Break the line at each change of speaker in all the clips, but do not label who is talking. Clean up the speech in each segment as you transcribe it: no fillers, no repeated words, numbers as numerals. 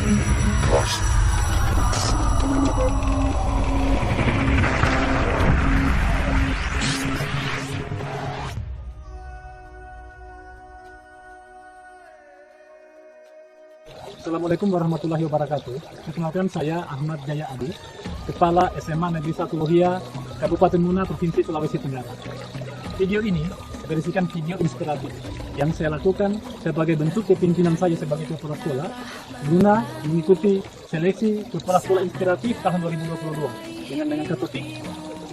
Assalamualaikum warahmatullahi wabarakatuh. Perkenalkan, saya Ahmad Jaya Adi, Kepala SMA Negeri 1 Lohia, Kabupaten Muna, Provinsi Sulawesi Tenggara. Video ini berisikan video inspiratif yang saya lakukan sebagai bentuk kepemimpinan saya sebagai kepala sekolah guna mengikuti seleksi kepala sekolah inspiratif tahun 2022 dengan topik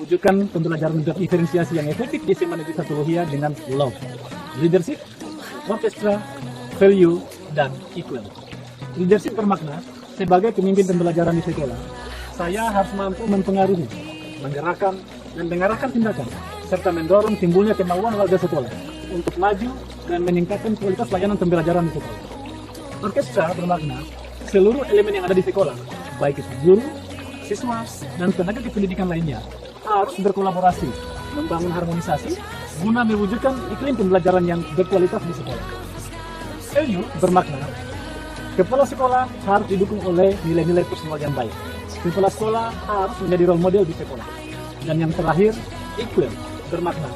wujudkan pembelajaran diferensiasi yang efektif di SMA Negeri 1 Lohia dengan love, leadership, orkestra, value, dan equal. Leadership bermakna, sebagai pemimpin pembelajaran di sekolah, saya harus mampu mempengaruhi, menggerakkan, dan mengarahkan tindakan, serta mendorong timbulnya kemauan warga sekolah untuk maju dan meningkatkan kualitas layanan pembelajaran di sekolah. Orkestra bermakna, seluruh elemen yang ada di sekolah, baik itu guru, siswa, dan tenaga kependidikan lainnya, harus berkolaborasi, membangun harmonisasi, guna mewujudkan iklim pembelajaran yang berkualitas di sekolah. Value bermakna, kepala sekolah harus didukung oleh nilai-nilai personal yang baik. Kepala sekolah harus menjadi role model di sekolah. Dan yang terakhir, equal bermakna,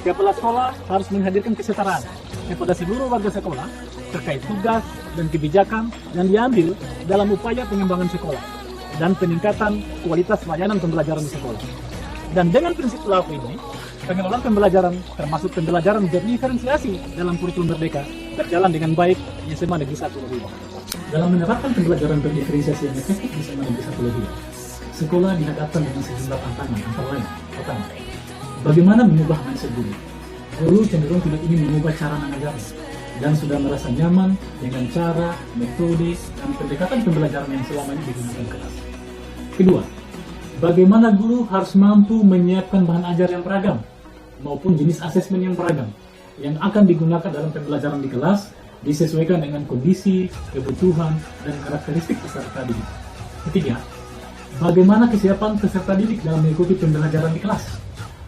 kepala sekolah harus menghadirkan kesetaraan kepada seluruh warga sekolah terkait tugas dan kebijakan yang diambil dalam upaya pengembangan sekolah dan peningkatan kualitas layanan pembelajaran di sekolah. Dan dengan prinsip love ini, pengelolaan pembelajaran termasuk pembelajaran berdiferensiasi dalam kurikulum merdeka berjalan dengan baik di SMA Negeri 1 Lohia. Dalam menerapkan pembelajaran berdiferensiasi yang efektif di SMA Negeri 1 Lohia, sekolah dihadapkan dengan sejumlah tantangan antara lain. Pertama, bagaimana mengubah mindset guru? Guru cenderung tidak ingin mengubah cara mengajar dan sudah merasa nyaman dengan cara, metode, dan pendekatan pembelajaran yang selama ini digunakan kelas. Kedua, bagaimana guru harus mampu menyiapkan bahan ajar yang beragam maupun jenis asesmen yang beragam yang akan digunakan dalam pembelajaran di kelas disesuaikan dengan kondisi, kebutuhan, dan karakteristik peserta didik. Ketiga, bagaimana kesiapan peserta didik dalam mengikuti pembelajaran di kelas?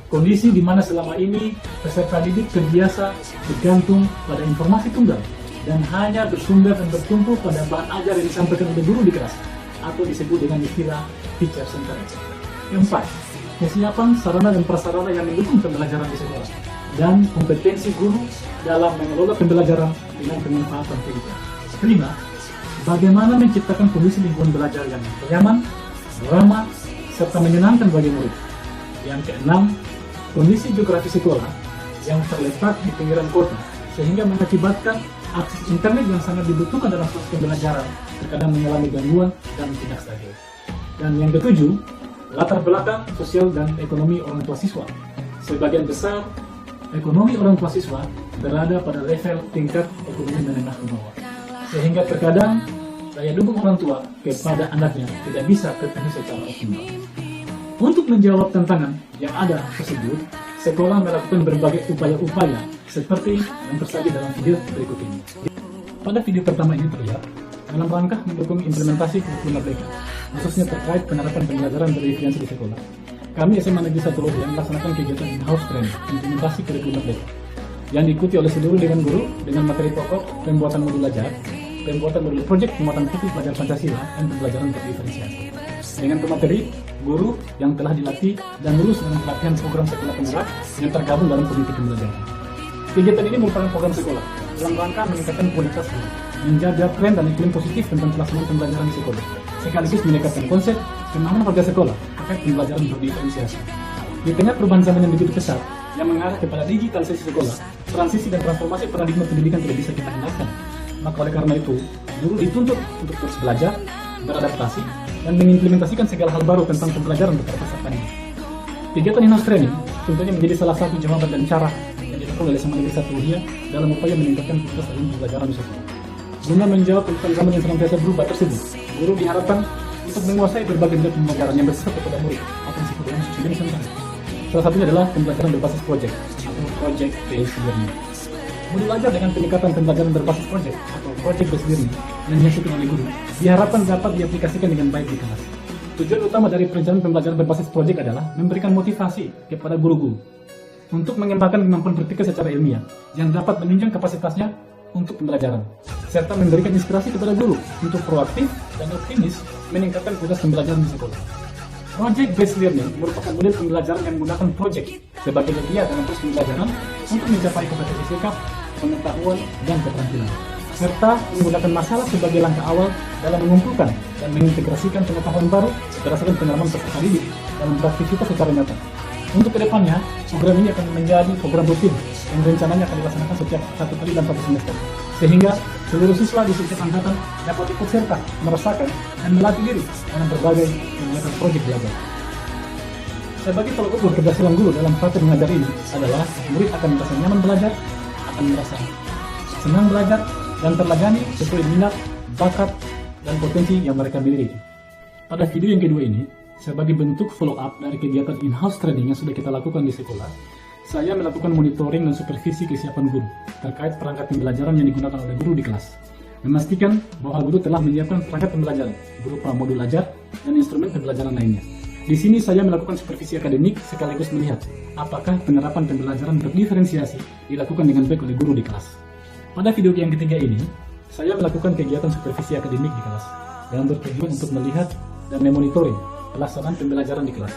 Kondisi di mana selama ini peserta didik terbiasa bergantung pada informasi tunggal dan hanya bersumber dan bertumpu pada bahan ajar yang disampaikan oleh guru di kelas atau disebut dengan istilah teacher centered. Keempat, kesiapan sarana dan prasarana yang mendukung pembelajaran di sekolah dan kompetensi guru dalam mengelola pembelajaran dengan pemanfaatan TIK. Kelima, bagaimana menciptakan kondisi lingkungan belajar yang nyaman, ramah, serta menyenangkan bagi murid. Yang keenam, kondisi geografi sekolah yang terletak di pinggiran kota sehingga mengakibatkan akses internet yang sangat dibutuhkan dalam proses pembelajaran terkadang mengalami gangguan dan tidak stabil. Dan yang ketujuh, latar belakang sosial dan ekonomi orang tua siswa. Sebagian besar ekonomi orang tua siswa berada pada level tingkat ekonomi menengah ke bawah, sehingga terkadang daya dukung orang tua kepada anaknya tidak bisa terpenuhi secara optimal. Untuk menjawab tantangan yang ada tersebut, sekolah melakukan berbagai upaya-upaya seperti yang tersaji dalam video berikut ini. Pada video pertama ini terlihat dalam rangka mendukung implementasi kurikulum merdeka, khususnya terkait penerapan pembelajaran berdiferensiasi di sekolah. Kami SMA Negeri 1 Lohia melaksanakan kegiatan in-house training implementasi kurikulum merdeka yang diikuti oleh seluruh dewan guru dengan materi pokok pembuatan modul belajar, pembuatan modul proyek penguatan fikih pelajar Pancasila, dan pembelajaran berdiferensiasi. Dengan pemateri, guru yang telah dilatih dan lulus dengan pelatihan program sekolah penggerak yang tergabung dalam komite pembelajaran. Kegiatan ini merupakan program sekolah dalam rangka meningkatkan kualitas guru, menjaga tren dan iklim positif tentang pelaksanaan pembelajaran di sekolah, sekaligus meningkatkan konsep pemahaman warga sekolah terkait pembelajaran berdiferensiasi. Di tengah perubahan zaman yang begitu pesat yang mengarah kepada digitalisasi sekolah, transisi dan transformasi paradigma pendidikan tidak bisa kita hindarkan. Maka oleh karena itu, guru dituntut untuk terus belajar, beradaptasi, dan mengimplementasikan segala hal baru tentang pembelajaran kepada peserta didik. Kegiatan in-house training tentunya menjadi salah satu jawaban dan cara yang dilakukan oleh SMA Negeri 1 Lohia dalam upaya meningkatkan kualitas ilmu pembelajaran di sekolah. Guna menjawab tuntutan zaman yang senantiasa berubah tersebut, guru diharapkan untuk menguasai berbagai metode pembelajaran yang bersifat kepada murid atau disebut dengan student centered. Salah satunya adalah pembelajaran berbasis project atau project based learning. Modul belajar dengan peningkatan pembelajaran berbasis project atau project based learning yang dihasilkan oleh guru diharapkan dapat diaplikasikan dengan baik di kelas. Tujuan utama dari perencanaan pembelajaran berbasis project adalah memberikan motivasi kepada guru-guru untuk mengembangkan kemampuan berpikir secara ilmiah yang dapat menunjang kapasitasnya untuk pembelajaran, serta memberikan inspirasi kepada guru untuk proaktif dan optimis meningkatkan kualitas pembelajaran di sekolah. Project based learning merupakan model pembelajaran yang menggunakan project sebagai media dalam proses pembelajaran untuk mencapai kompetensi sikap, pengetahuan, dan keterampilan, serta menggunakan masalah sebagai langkah awal dalam mengumpulkan dan mengintegrasikan pengetahuan baru berdasarkan pengalaman peserta didik dalam beraktivitas secara nyata. Untuk kedepannya, program ini akan menjadi program rutin yang rencananya akan dilaksanakan setiap 1 kali dalam 1 semester, sehingga seluruh siswa di setiap angkatan dapat ikut serta merasakan dan melatih diri dalam berbagai kegiatan proyek belajar. Sebagai tolak ukur keberhasilan guru dalam praktek mengajar ini adalah murid akan merasa nyaman belajar, akan merasa senang belajar, dan terlayani sesuai minat, bakat, dan potensi yang mereka miliki. Pada video yang kedua ini, sebagai bentuk follow up dari kegiatan in-house training yang sudah kita lakukan di sekolah, saya melakukan monitoring dan supervisi kesiapan guru terkait perangkat pembelajaran yang digunakan oleh guru di kelas. Memastikan bahwa guru telah menyiapkan perangkat pembelajaran berupa modul ajar dan instrumen pembelajaran lainnya. Di sini saya melakukan supervisi akademik sekaligus melihat apakah penerapan pembelajaran berdiferensiasi dilakukan dengan baik oleh guru di kelas. Pada video yang ketiga ini, saya melakukan kegiatan supervisi akademik di kelas dengan bertujuan untuk melihat dan memonitoring pelaksanaan pembelajaran di kelas.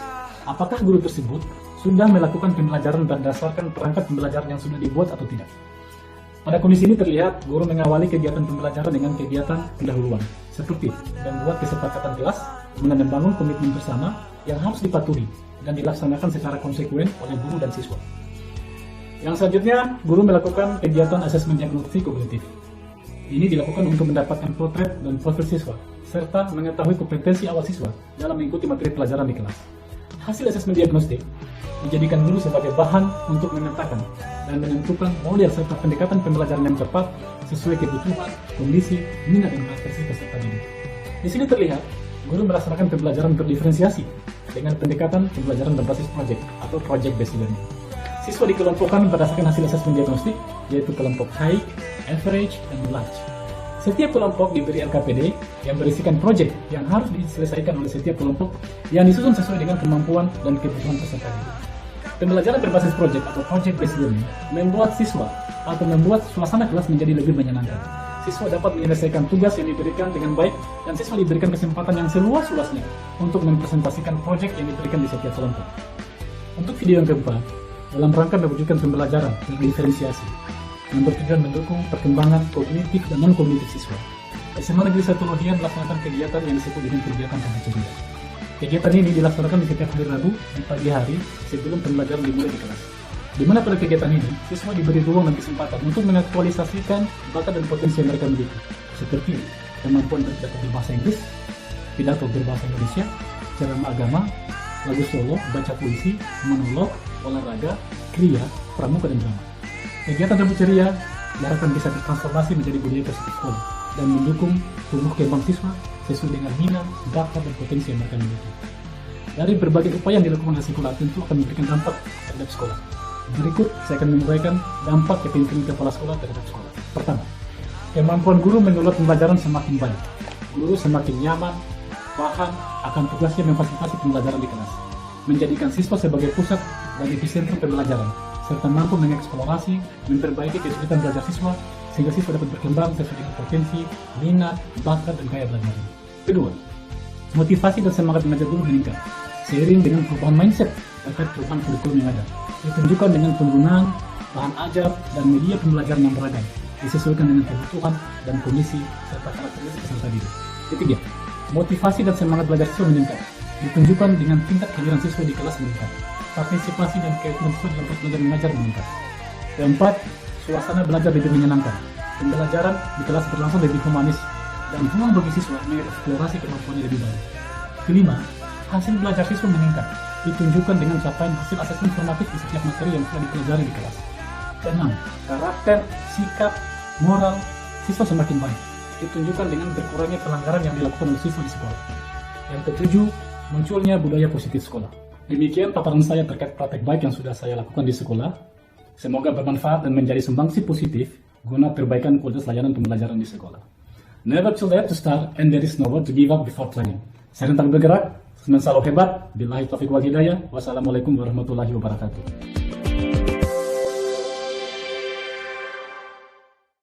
Apakah guru tersebut sudah melakukan pembelajaran berdasarkan perangkat pembelajaran yang sudah dibuat atau tidak? Pada kondisi ini terlihat guru mengawali kegiatan pembelajaran dengan kegiatan pendahuluan, seperti membuat kesepakatan kelas, kemudian membangun komitmen bersama yang harus dipatuhi dan dilaksanakan secara konsekuen oleh guru dan siswa. Yang selanjutnya, guru melakukan kegiatan asesmen diagnostik kognitif. Ini dilakukan untuk mendapatkan potret dan profil siswa, serta mengetahui kompetensi awal siswa dalam mengikuti materi pelajaran di kelas. Hasil asesmen diagnostik menjadikan guru sebagai bahan untuk memetakan dan menentukan model serta pendekatan pembelajaran yang tepat sesuai kebutuhan, kondisi, minat, dan karakteristik peserta didik. Di sini terlihat, guru melaksanakan pembelajaran berdiferensiasi dengan pendekatan pembelajaran berbasis project atau project based learning. Siswa dikelompokkan berdasarkan hasil asesmen diagnostik, yaitu kelompok high, average, dan large. Setiap kelompok diberi LKPD yang berisikan proyek yang harus diselesaikan oleh setiap kelompok yang disusun sesuai dengan kemampuan dan kebutuhan peserta didik. Pembelajaran berbasis proyek atau project based learning membuat siswa atau membuat suasana kelas menjadi lebih menyenangkan. Siswa dapat menyelesaikan tugas yang diberikan dengan baik dan siswa diberikan kesempatan yang seluas-luasnya untuk mempresentasikan proyek yang diberikan di setiap kelompok. Untuk video yang keempat, dalam rangka mewujudkan pembelajaran berdiferensiasi yang bertujuan mendukung perkembangan kognitif dan non-kognitif siswa, SMA Negeri 1 Lohian melaksanakan kegiatan yang disebut dengan kegiatan Kampung Ceria. Kegiatan ini dilaksanakan di setiap hari Rabu di pagi hari sebelum pembelajaran dimulai di kelas. Di mana pada kegiatan ini, siswa diberi ruang dan kesempatan untuk mengaktualisasikan bakat dan potensi yang mereka miliki, seperti kemampuan berbicara berbahasa Inggris, pidato berbahasa Indonesia, ceramah agama, lagu solo, baca puisi, monolog, olahraga, kriya, pramuka, dan drama. Kegiatan Kampung Ceria diharapkan bisa bertransformasi menjadi budaya positif sekolah dan mendukung tumbuh kembang siswa sesuai dengan minat, bakat, dan potensi yang mereka miliki. Dari berbagai upaya yang dilakukan oleh sekolah tentu akan memberikan dampak terhadap sekolah. Berikut saya akan menguraikan dampak kepemimpinan kepala sekolah terhadap sekolah. Pertama, kemampuan guru mengelola pembelajaran semakin baik. Guru semakin nyaman, paham akan tugasnya memfasilitasi pembelajaran di kelas, menjadikan siswa sebagai pusat dan epicentrum pembelajaran, serta mampu mengeksplorasi, memperbaiki kesulitan belajar siswa, sehingga siswa dapat berkembang sesuai dengan potensi, minat, bakat, dan gaya belajar. Kedua, motivasi dan semangat mengajar guru meningkat, seiring dengan perubahan mindset terkait perubahan kurikulum yang ada, ditunjukkan dengan penggunaan bahan ajar dan media pembelajaran yang beragam, disesuaikan dengan kebutuhan dan kondisi serta karakteristik peserta didik. Ketiga, motivasi dan semangat belajar siswa meningkat, ditunjukkan dengan tingkat kehadiran siswa di kelas meningkat, partisipasi dan kegiatan siswa dalam proses belajar mengajar meningkat. Keempat, suasana belajar lebih menyenangkan, pembelajaran di kelas berlangsung lebih humanis dan ruang bagi siswa mengeksplorasi kemampuannya lebih baik. Kelima, hasil belajar siswa meningkat, ditunjukkan dengan capaian hasil asesmen formatif di setiap materi yang telah dipelajari di kelas. Keenam, karakter, sikap, moral siswa semakin baik, ditunjukkan dengan berkurangnya pelanggaran yang dilakukan oleh siswa di sekolah. Yang ketujuh, munculnya budaya positif sekolah. Demikian paparan saya terkait praktek baik yang sudah saya lakukan di sekolah. Semoga bermanfaat dan menjadi sumbangsi positif guna perbaikan kualitas layanan pembelajaran di sekolah. Never too late to start and there is no word to give up before trying. Saya rentang bergerak, selalu hebat. Billahi taufiq wal hidayah. Wassalamualaikum warahmatullahi wabarakatuh.